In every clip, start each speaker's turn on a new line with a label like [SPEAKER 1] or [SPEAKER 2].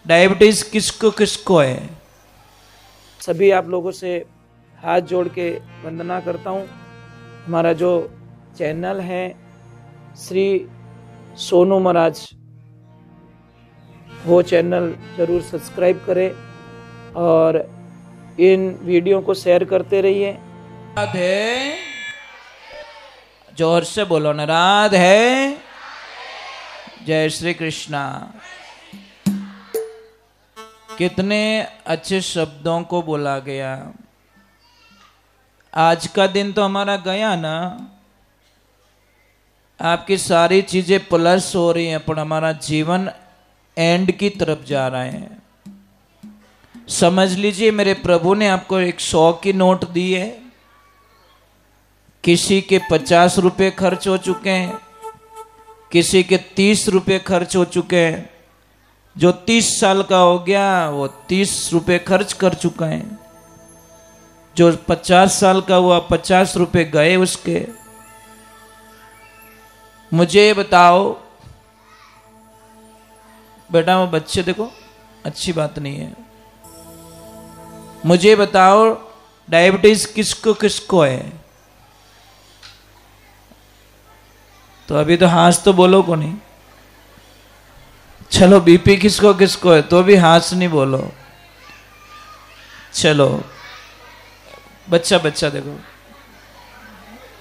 [SPEAKER 1] Diabetes किसको किसको है?
[SPEAKER 2] सभी आप लोगों से हाथ जोड़ के वंदना करता हूँ। हमारा जो चैनल है श्री सोनू महाराज, वो चैनल जरूर सब्सक्राइब करें और इन वीडियो को शेयर करते रहिए।
[SPEAKER 1] राधे, जोर से बोलो ना, राधे। जय श्री कृष्णा। कितने अच्छे शब्दों को बोला गया। आज का दिन तो हमारा गया ना, आपकी सारी चीजें प्लस हो रही हैं, पर हमारा जीवन एंड की तरफ जा रहा है। समझ लीजिए, मेरे प्रभु ने आपको एक 100 की नोट दी है, किसी के 50 रुपए खर्च हो चुके हैं, किसी के 30 रुपए खर्च हो चुके हैं। जो 30 साल का हो गया वो 30 रुपए खर्च कर चुका है। जो 50 साल का हुआ 50 रुपए गए उसके। मुझे बताओ बेटा, वो बच्चे देखो, अच्छी बात नहीं है। मुझे बताओ डायबिटीज किसको किसको है? तो अभी तो हाथ तो बोलो को नहीं। चलो बीपी किसको किसको है, तो भी हाथ नहीं बोलो। चलो बच्चा बच्चा देखो,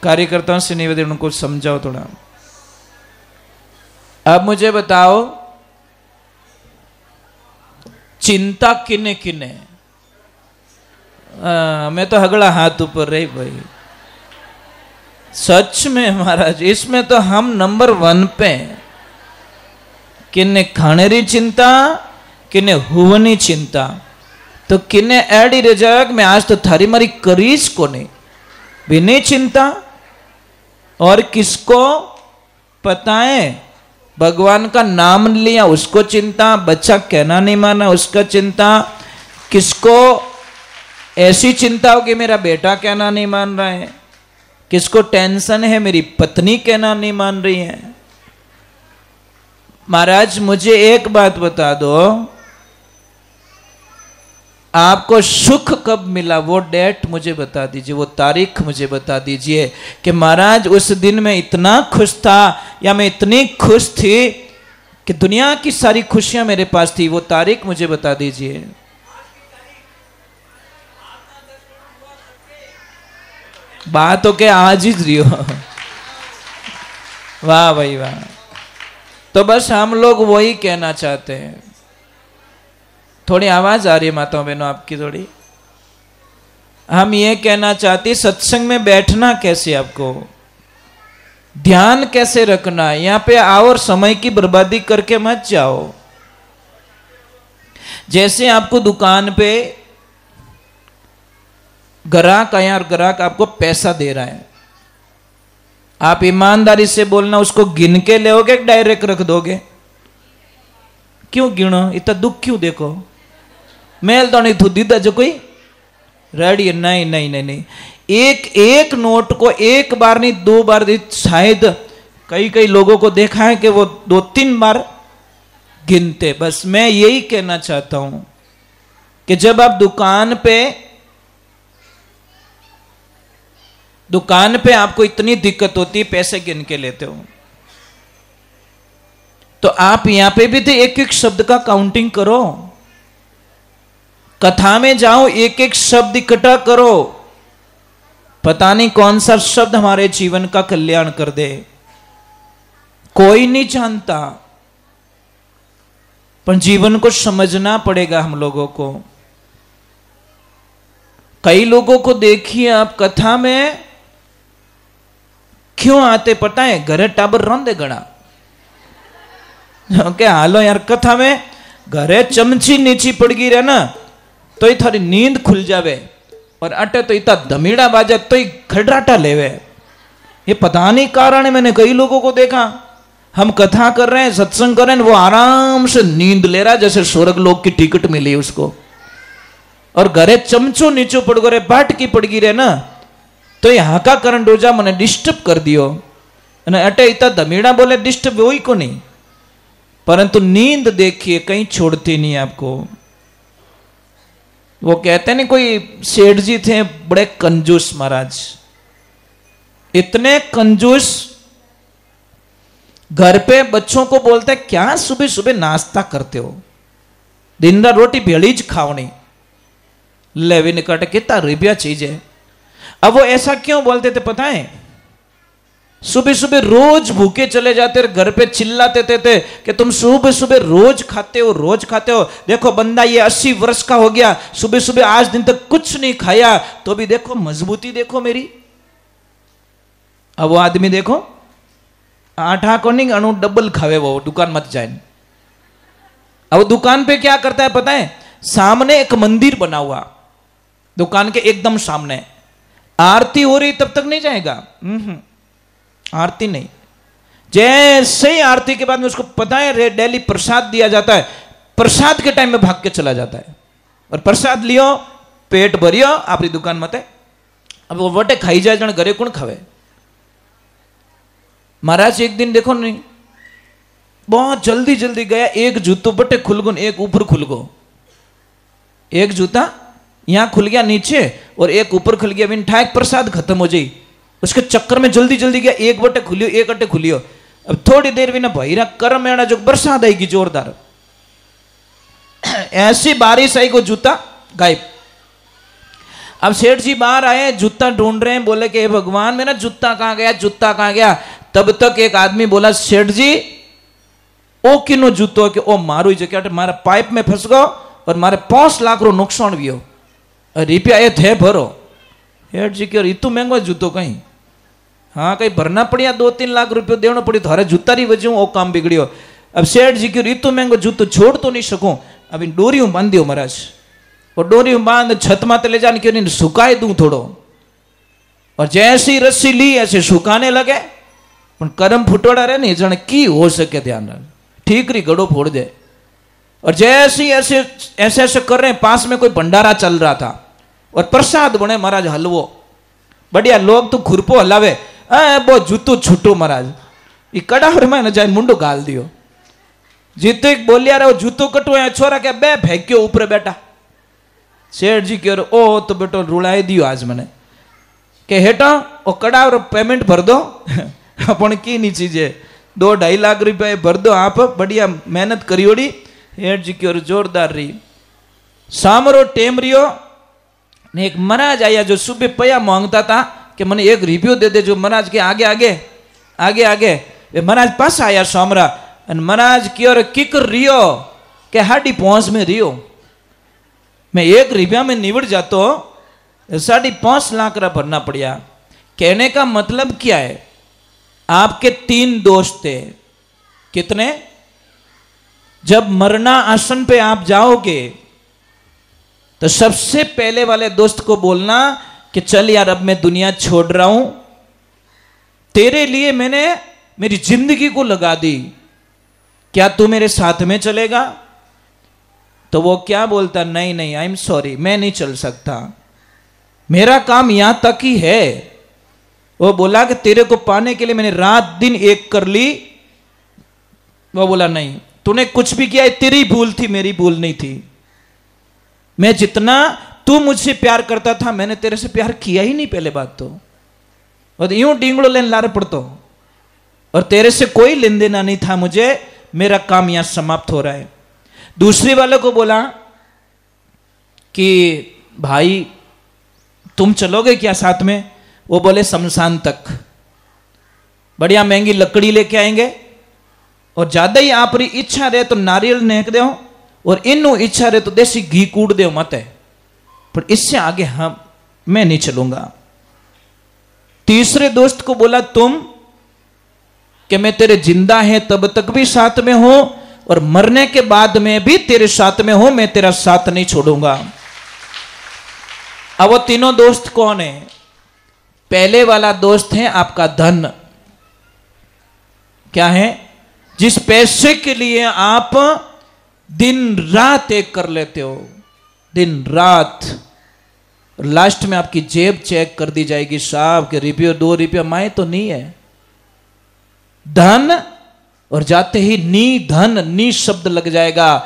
[SPEAKER 1] कार्यकर्ताओं से निवेदन, उनको समझाओ थोड़ा। अब मुझे बताओ चिंता किने किने? मैं तो अगला हाथ ऊपर रही भाई। सच में महाराज, इसमें तो हम नंबर 1 पे हैं। किन्ने खाने री चिंता, किन्ने हुवनी चिंता, तो किन्ने एडी रजाक में आज तो थारी मारी करीज को नहीं बिनी चिंता। और किसको पता है, भगवान का नाम लिया उसको चिंता, बच्चा कहना नहीं माना उसका चिंता, किसको ऐसी चिंता हो कि मेरा बेटा कहना नहीं मान रहा है, किसको टेंशन है मेरी पत्नी कहना नहीं मान रही है। महाराज मुझे एक बात बता दो, आपको सुख कब मिला वो डेट मुझे बता दीजिए, वो तारीख मुझे बता दीजिए कि महाराज उस दिन मैं इतना खुश था या मैं इतनी खुश थी कि दुनिया की सारी खुशियां मेरे पास थी। वो तारीख मुझे बता दीजिए। बात हो के आज ही रही हो। वाह भाई वाह। तो बस हम लोग वही कहना चाहते हैं। थोड़ी आवाज आ रही है माताओं बहनों आपकी थोड़ी। हम ये कहना चाहते, सत्संग में बैठना कैसे, आपको ध्यान कैसे रखना है। यहां पे आओ और समय की बर्बादी करके मत जाओ। जैसे आपको दुकान पे ग्राहक आया और ग्राहक आपको पैसा दे रहा है, आप ईमानदारी से बोलना, उसको गिन के लोगे डायरेक्ट रख दोगे? क्यों गिनो, इतना दुख क्यों देखो? मेल तो नहीं थू दीदा जो कोई रेडी, नहीं नहीं नहीं नहीं। एक एक नोट को एक बार नहीं 2 बार, शायद कई कई लोगों को देखा है कि वो 2-3 बार गिनते। बस मैं यही कहना चाहता हूं कि जब आप दुकान पे आपको इतनी दिक्कत होती है, पैसे गिन के लेते हो, तो आप यहां पे भी तो एक एक शब्द का काउंटिंग करो। कथा में जाओ, एक एक शब्द इकट्ठा करो। पता नहीं कौन सा शब्द हमारे जीवन का कल्याण कर दे, कोई नहीं जानता, पर जीवन को समझना पड़ेगा हम लोगों को। कई लोगों को देखिए आप कथा में क्यों आते पता है? घरे टाबर रोंदे गणा के हालो यार, कथा में घरे चमची नीची पड़ गई रहे ना तो ही थारी नींद खुल जावे, और अटे तो इतना धमीड़ा बाजे तो ही खड़राटा लेवे। ये पता नहीं कारण है। मैंने कई लोगों को देखा, हम कथा कर रहे हैं, सत्संग कर रहे हैं, वो आराम से नींद ले रहा जैसे स्वर्ग लोक की टिकट मिली उसको, और घरे चमचो नीचो पड़ गए, बाट की पड़ गई रहे ना तो यहाँ का करण डोजा मैंने डिस्टर्ब कर दियो। अटे इतना धमीड़ा बोले डिस्टर्ब हो ही को नहीं, परंतु नींद देखिए कहीं छोड़ती नहीं आपको। वो कहते नहीं, कोई सेठ जी थे बड़े कंजूस महाराज, इतने कंजूस, घर पे बच्चों को बोलते क्या सुबह सुबह नाश्ता करते हो, दिन रात रोटी भेड़ीज खावनी, लेवी निकट कितना रुपया चीज है। अब वो ऐसा क्यों बोलते थे पता है? सुबह सुबह रोज भूखे चले जाते, घर पे चिल्लाते थे कि तुम सुबह सुबह रोज खाते हो, रोज खाते हो। देखो बंदा ये 80 वर्ष का हो गया, सुबह सुबह आज दिन तक कुछ नहीं खाया, तो भी देखो मजबूती देखो मेरी। अब वो आदमी देखो आठा को नहीं अणु डबल खावे, वो दुकान मत जाए। अब दुकान पे क्या करता है पता है? सामने एक मंदिर बना हुआ, दुकान के एकदम सामने, आरती हो रही तब तक नहीं जाएगा, आरती नहीं। जैसे ही आरती के बाद में उसको पता है डेली प्रसाद दिया जाता है, प्रसाद के टाइम में भाग के चला जाता है और प्रसाद लियो, पेट भरियो, आपकी दुकान मत है। अब वो वटे खाई जाए जन घरे कौन खावे। महाराज एक दिन देखो नहीं, बहुत जल्दी जल्दी गया, एक जूतो बटे खुल गो, एक ऊपर खुल गो, एक जूता यहां खुल गया नीचे और एक ऊपर खुल गया, बिन ठाक प्रसाद खत्म हो जाई। उसके चक्कर में जल्दी जल्दी गया, एक बटे खुलियो, एक अटे खुलियो। अब थोड़ी देर भी ना भैरा कर्म में जो बरसात आएगी जोरदार, ऐसी बारिश आई को जूता गायब। अब सेठ जी बाहर आए, जूता ढूंढ रहे हैं, बोले कि भगवान मेरा जूता कहां गया, जूता कहां गया। तब तक एक आदमी बोला, सेठ जी ओ किनो जूतो के ओ मारू जगह मारा पाइप में फंस गयो और मारे 5 लाख रो नुकसान भी हो, रुपया ये थे भरो। सेठ जी क्यों इतु महंगो जूतो कहीं, हाँ कहीं भरना पड़िया, 2-3 लाख रुपये देना पड़ी, थारे जूता री वजह वो काम बिगड़ियो। अब सेठ जी क्यों इतु महंगो जूतो छोड़ तो नहीं सकूं, अभी डोरी बांध दियो महाराज, और डोरी बांध छत माते ले जाने क्यों नहीं सुखाए दूं थोड़ो। और जैसी रस्सी ली ऐसे सुखाने लगे, पर कर्म फुटोड़ा रहे नहीं जन की हो सके, ध्यान रख ठीक री गड़ो फोड़ दे। और जैसे ऐसे ऐसे ऐसे कर रहे हैं, पास में कोई भंडारा चल रहा था और प्रसाद बने महाराज हलवो, बढ़िया लोग तो खुरपो हलावे, वो जूतो छूटो महाराज, ये कड़ाहर में न जाए मुंडो गाल दियो। जीते बोलिया रहे जूतो कटो, छोरा क्या बे फेंक्यो ऊपर बेटा। सेठ जी कह रहे ओ तो बेटो रुलाई दियो आज मैंने के हेटा ओ कड़ाहर पेमेंट भर दो अपन की नहीं चीजें 2-2.5 लाख रुपया भर दो, आप बढ़िया मेहनत करियोड़ी। हेठ जी की ओर जोरदार रही, सामरो टेम रियो ने एक महाराज आया जो सुबह पया मांगता था कि मैंने 1 रुपयो दे दे, जो महाराज के आगे आगे आगे आगे महाराज पास आया सामरा, महाराज की ओर किकर रियो के हाडी पहुंच में रियो, मैं 1 रुपया में निवड़ जातो 5.5 लाख रा भरना पड़िया। कहने का मतलब क्या है, आपके 3 दोस्त थे, कितने? जब मरना आसन पे आप जाओगे तो सबसे पहले वाले दोस्त को बोलना कि चल यार अब मैं दुनिया छोड़ रहा हूं, तेरे लिए मैंने मेरी जिंदगी को लगा दी, क्या तू मेरे साथ में चलेगा? तो वो क्या बोलता, नहीं नहीं आई एम सॉरी, मैं नहीं चल सकता, मेरा काम यहां तक ही है। वो बोला कि तेरे को पाने के लिए मैंने रात दिन एक कर ली। वो बोला नहीं, तूने कुछ भी किया तेरी भूल थी, मेरी भूल नहीं थी। मैं जितना तू मुझसे प्यार करता था मैंने तेरे से प्यार किया ही नहीं पहले बात तो, और यूं डिंगड़ो लेन लारे पड़तो, और तेरे से कोई लेन देना नहीं था मुझे, मेरा काम यहां समाप्त हो रहा है। दूसरे वाले को बोला कि भाई तुम चलोगे क्या साथ में? वो बोले शमशान तक, बढ़िया महंगी लकड़ी लेके आएंगे, और ज्यादा ही आप इच्छा रहे तो नारियल नेक दो, और इनू इच्छा रहे तो देसी घी कूट दो मत है, पर इससे आगे मैं नहीं चलूंगा। तीसरे दोस्त को बोला तुम कि मैं तेरे जिंदा है तब तक भी साथ में हूं, और मरने के बाद में भी तेरे साथ में हूं, मैं तेरा साथ नहीं छोड़ूंगा। अब वो तीनों दोस्त कौन है? पहले वाला दोस्त है आपका धन, क्या है? जिस पैसे के लिए आप दिन रात एक कर लेते हो, दिन रात, लास्ट में आपकी जेब चेक कर दी जाएगी, साहब के रुपये 2 रुपये माए तो नहीं है। धन और जाते ही नी धन नी शब्द लग जाएगा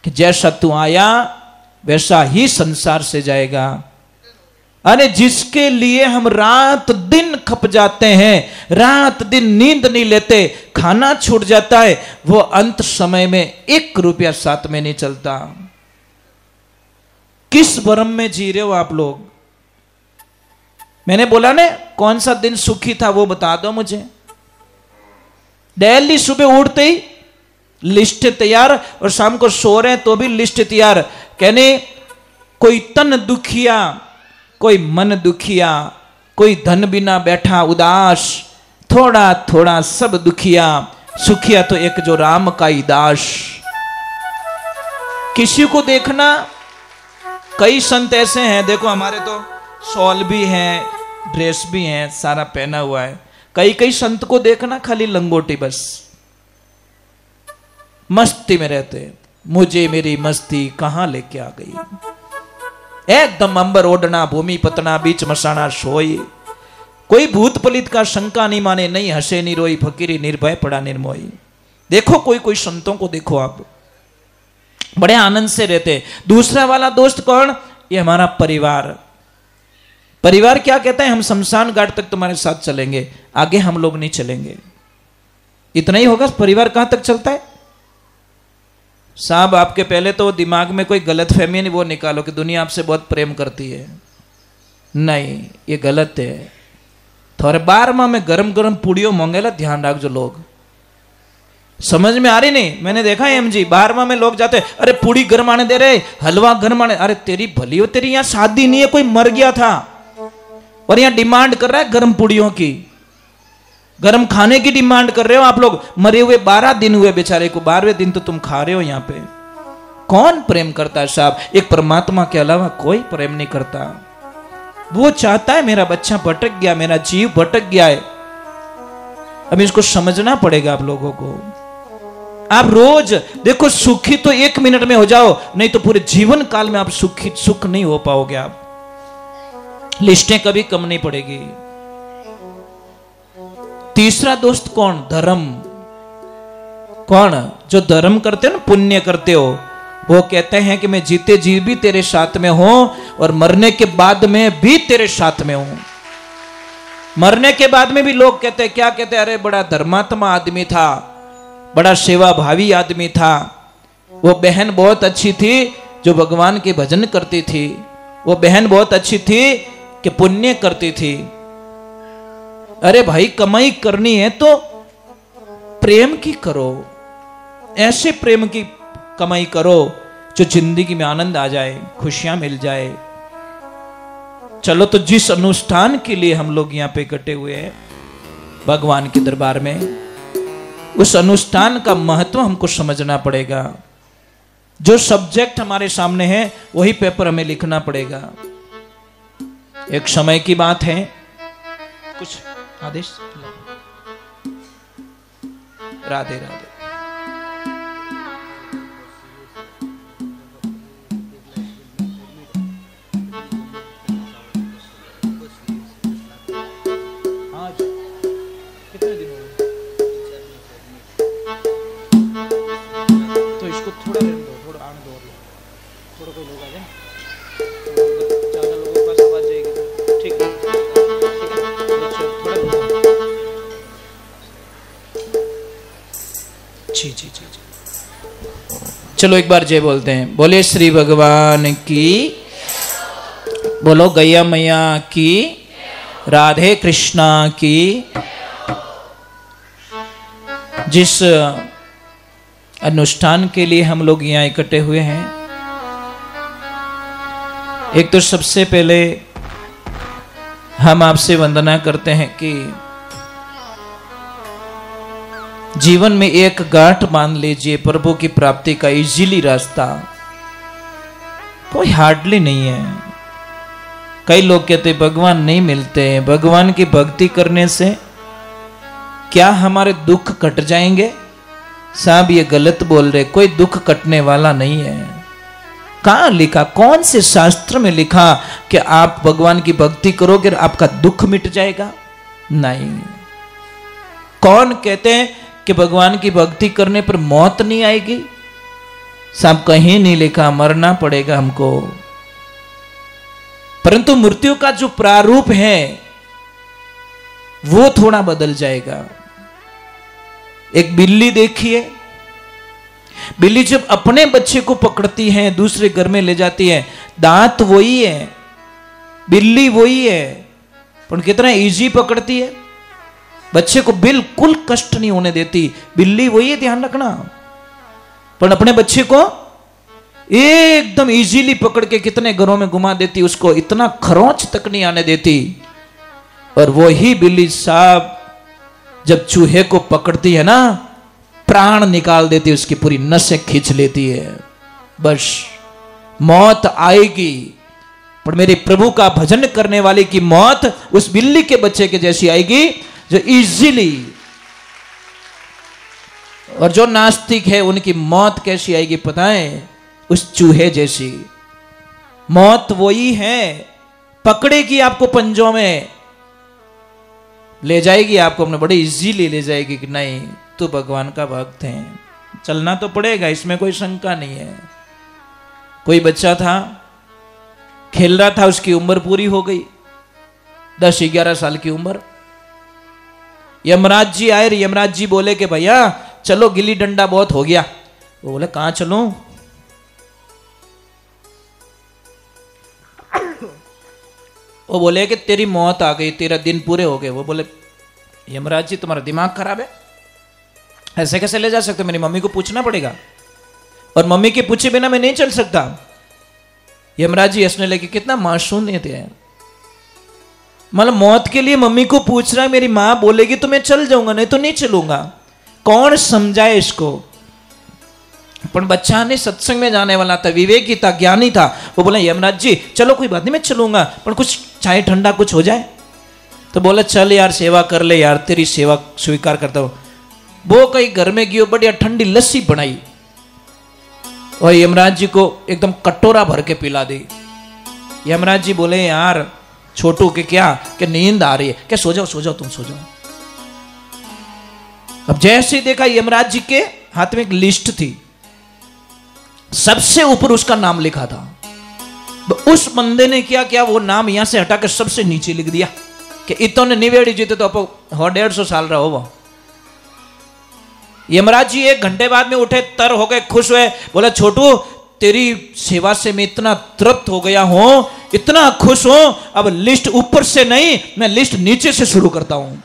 [SPEAKER 1] कि जैसा तू आया वैसा ही संसार से जाएगा। अरे जिसके लिए हम रात दिन खप जाते हैं, रात दिन नींद नहीं लेते, खाना छूट जाता है, वो अंत समय में 1 रुपया साथ में नहीं चलता। किस भ्रम में जी रहे हो आप लोग? मैंने बोला ना, कौन सा दिन सुखी था वो बता दो मुझे। डेली सुबह उठते ही लिस्ट तैयार, और शाम को सो रहे तो भी लिस्ट तैयार। कहने कोई तन दुखिया, कोई मन दुखिया, कोई धन बिना बैठा उदास, थोड़ा थोड़ा सब दुखिया, सुखिया तो एक जो राम का ही दास। किसी को देखना, कई संत ऐसे हैं, देखो हमारे तो शॉल भी है, ड्रेस भी है, सारा पहना हुआ है। कई कई संत को देखना खाली लंगोटी, बस मस्ती में रहते। मुझे मेरी मस्ती कहां लेके आ गई, एकदम अंबर ओढ़ना, भूमि पतना, बीच मसाना सोई। कोई भूत पलित का शंका नहीं माने, नहीं हंसे नहीं रोई, फकीरी निर्भय पड़ा निर्मोही। देखो कोई कोई संतों को देखो आप, बड़े आनंद से रहते। दूसरा वाला दोस्त कौन? ये हमारा परिवार। परिवार क्या कहता है? हम शमशान घाट तक तुम्हारे साथ चलेंगे, आगे हम लोग नहीं चलेंगे। इतना ही होगा। परिवार कहां तक चलता है साहब? आपके पहले तो दिमाग में कोई गलत फहमी नहीं वो निकालो कि दुनिया आपसे बहुत प्रेम करती है। नहीं, ये गलत है। थोड़े 12वां में गरम गरम पुड़ियों मांगेला, ध्यान रख जो लोग। समझ में आ रही नहीं? मैंने देखा है MG 12वां में लोग जाते, अरे पूड़ी गर्म आने दे रहे, हलवा गर्म आने। अरे तेरी भली हो, तेरी यहां शादी नहीं है, कोई मर गया था और यहां डिमांड कर रहा है गर्म पुड़ियों की, गर्म खाने की डिमांड कर रहे हो आप लोग। मरे हुए 12 दिन हुए बेचारे को, 12वें दिन तो तुम खा रहे हो यहाँ पे। कौन प्रेम करता है साहब? एक परमात्मा के अलावा कोई प्रेम नहीं करता। वो चाहता है मेरा बच्चा भटक गया, मेरा जीव भटक गया है। अब इसको समझना पड़ेगा आप लोगों को। आप रोज देखो, सुखी तो 1 मिनट में हो जाओ, नहीं तो पूरे जीवन काल में आप सुख नहीं हो पाओगे। आप लिस्टें कभी कम नहीं पड़ेगी। तीसरा दोस्त कौन? धर्म। कौन? जो धर्म करते हो ना, पुण्य करते हो, वो कहते हैं कि मैं जीते जी भी तेरे साथ में हूं और मरने के बाद में भी तेरे साथ में हूं। मरने के बाद में भी लोग कहते हैं, क्या कहते हैं? अरे बड़ा धर्मात्मा आदमी था, बड़ा सेवा भावी आदमी था। वो बहन बहुत अच्छी थी जो भगवान के भजन करती थी। वो बहन बहुत अच्छी थी कि पुण्य करती थी। अरे भाई, कमाई करनी है तो प्रेम की करो, ऐसे प्रेम की कमाई करो जो जिंदगी में आनंद आ जाए, खुशियां मिल जाए। चलो, तो जिस अनुष्ठान के लिए हम लोग यहाँ पे इकट्ठे हुए हैं भगवान के दरबार में, उस अनुष्ठान का महत्व हमको समझना पड़ेगा। जो सब्जेक्ट हमारे सामने है वही पेपर हमें लिखना पड़ेगा। एक समय की बात है, कुछ आदेश। राधे राधे। आज कितने दिन हो गए? तो इसको थोड़ा रहने दो, थोड़ा आने दो, थोड़ा कोई लोग आ जाए, ज्यादा लोगों के पास आवाज जाएगी तो ठीक है। जी जी जी जी। चलो एक बार जय बोलते हैं। बोले श्री भगवान की, बोलो गैया मैया की, राधे कृष्णा की। जिस अनुष्ठान के लिए हम लोग यहाँ इकट्ठे हुए हैं, एक तो सबसे पहले हम आपसे वंदना करते हैं कि जीवन में एक गांठ बांध लीजिए, प्रभु की प्राप्ति का इजीली रास्ता कोई हार्डली नहीं है। कई लोग कहते भगवान नहीं मिलते हैं। भगवान की भक्ति करने से क्या हमारे दुख कट जाएंगे? साहब ये गलत बोल रहे, कोई दुख कटने वाला नहीं है। कहां लिखा, कौन से शास्त्र में लिखा कि आप भगवान की भक्ति करोगे आपका दुख मिट जाएगा? नहीं। कौन कहते हैं कि भगवान की भक्ति करने पर मौत नहीं आएगी? साहब कहीं नहीं लिखा मरना पड़ेगा हमको, परंतु मृत्यु का जो प्रारूप है वो थोड़ा बदल जाएगा। एक बिल्ली देखिए, बिल्ली जब अपने बच्चे को पकड़ती है दूसरे घर में ले जाती है, दांत वही है, बिल्ली वही है, पर कितना इजी पकड़ती है, बच्चे को बिल्कुल कष्ट नहीं होने देती। बिल्ली वही है, ध्यान रखना, पर अपने बच्चे को एकदम इजीली पकड़ के कितने घरों में घुमा देती, उसको इतना खरोंच तक नहीं आने देती। और वही बिल्ली साहब जब चूहे को पकड़ती है ना, प्राण निकाल देती, उसकी पूरी नसें खींच लेती है। बस मौत आएगी, पर मेरे प्रभु का भजन करने वाले की मौत उस बिल्ली के बच्चे के जैसी आएगी जो इजीली। और जो नास्तिक है उनकी मौत कैसी आएगी पता है? उस चूहे जैसी। मौत वही है, पकड़ेगी आपको पंजों में, ले जाएगी आपको अपने, बड़े इजीली ले जाएगी कि नहीं तू भगवान का भक्त है, चलना तो पड़ेगा, इसमें कोई शंका नहीं है। कोई बच्चा था, खेल रहा था, उसकी उम्र पूरी हो गई, 10-11 साल की उम्र। यमराज जी आए, यमराज जी बोले कि भैया चलो गिल्ली डंडा बहुत हो गया। वो बोले कहां चलूं? वो बोले कि तेरी मौत आ गई, तेरा दिन पूरे हो गए। वो बोले यमराज जी तुम्हारा दिमाग खराब है, ऐसे कैसे ले जा सकते, मेरी मम्मी को पूछना पड़ेगा, और मम्मी के पूछे बिना मैं नहीं चल सकता। यमराज जी हंसने लगे, कितना मासूम थे यार, मतलब मौत के लिए मम्मी को पूछ रहा है, मेरी मां बोलेगी तो मैं चल जाऊंगा, नहीं तो नहीं चलूंगा। कौन समझाए इसको? पर बच्चा ने सत्संग में जाने वाला था, विवेकी था, ज्ञानी था। वो बोला यमराज जी चलो कोई बात नहीं मैं चलूंगा, पर कुछ चाय ठंडा कुछ हो जाए। तो बोला चल यार सेवा कर ले यार, तेरी सेवा स्वीकार करता हूं। वो कहीं घर में गयो, बढ़िया ठंडी लस्सी बनाई और यमराज जी को एकदम कटोरा भर के पिला दी। यमराज जी बोले यार छोटू के क्या कि नींद आ रही है, क्या सो जाओ तुम सो जाओ। अब जैसे देखा यमराज जी के हाथ में एक लिस्ट थी, सबसे ऊपर उसका नाम लिखा था। उस बंदे ने क्या किया, वो नाम यहां से हटाकर सबसे नीचे लिख दिया कि इतने निवेड़ी जीते तो आप 150 साल रहो। वो यमराज जी 1 घंटे बाद में उठे, तर हो गए, खुश हुए, बोला छोटू तेरी सेवा से मैं इतना तृप्त हो गया हूं, इतना खुश हूं, अब लिस्ट ऊपर से नहीं मैं लिस्ट नीचे से शुरू करता हूं।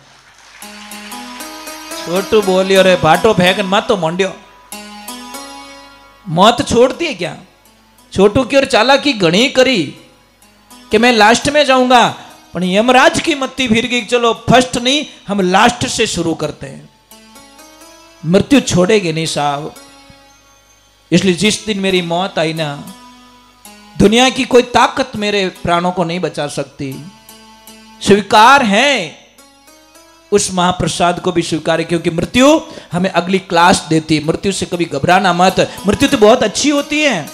[SPEAKER 1] छोटू बोली अरे भाटो फेंक मत तो मंडियो, मौत छोड़ती है क्या? छोटू की और चालाकी घणी करी कि मैं लास्ट में जाऊंगा, पर यमराज की मत्ती फिर गई, चलो फर्स्ट नहीं हम लास्ट से शुरू करते हैं। मृत्यु छोड़ेगी नहीं साहब, इसलिए जिस दिन मेरी मौत आई ना, दुनिया की कोई ताकत मेरे प्राणों को नहीं बचा सकती। स्वीकार है, उस महाप्रसाद को भी स्वीकार है, क्योंकि मृत्यु हमें अगली क्लास देती है। मृत्यु से कभी घबराना मत, मृत्यु तो बहुत अच्छी होती है,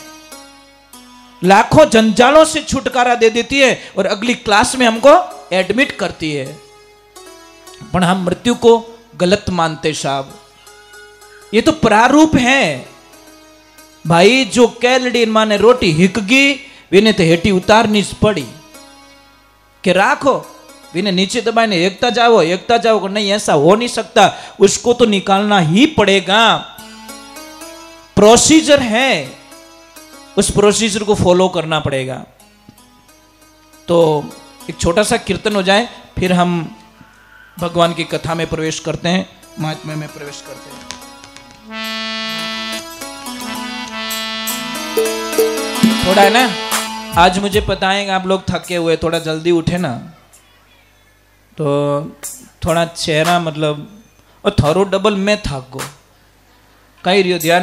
[SPEAKER 1] लाखों जंजालों से छुटकारा दे देती है और अगली क्लास में हमको एडमिट करती है। पर हम मृत्यु को गलत मानते साहब, ये तो प्रारूप है भाई। जो कैलडी माने रोटी हिकगी विने तो हेटी उतारनी पड़ी कि राखो, विने नीचे दबाने एकता जाओ, नहीं ऐसा हो नहीं सकता, उसको तो निकालना ही पड़ेगा। प्रोसीजर है, उस प्रोसीजर को फॉलो करना पड़ेगा। तो एक छोटा सा कीर्तन हो जाए, फिर हम भगवान की कथा में प्रवेश करते हैं, महात्म्य में प्रवेश करते हैं। थोड़ा है ना, आज मुझे पता है आप लोग थके हुए, थोड़ा जल्दी उठे ना, तो थोड़ा चेहरा मतलब और थोड़ा डबल में थक गो कहीं रियो ध्यान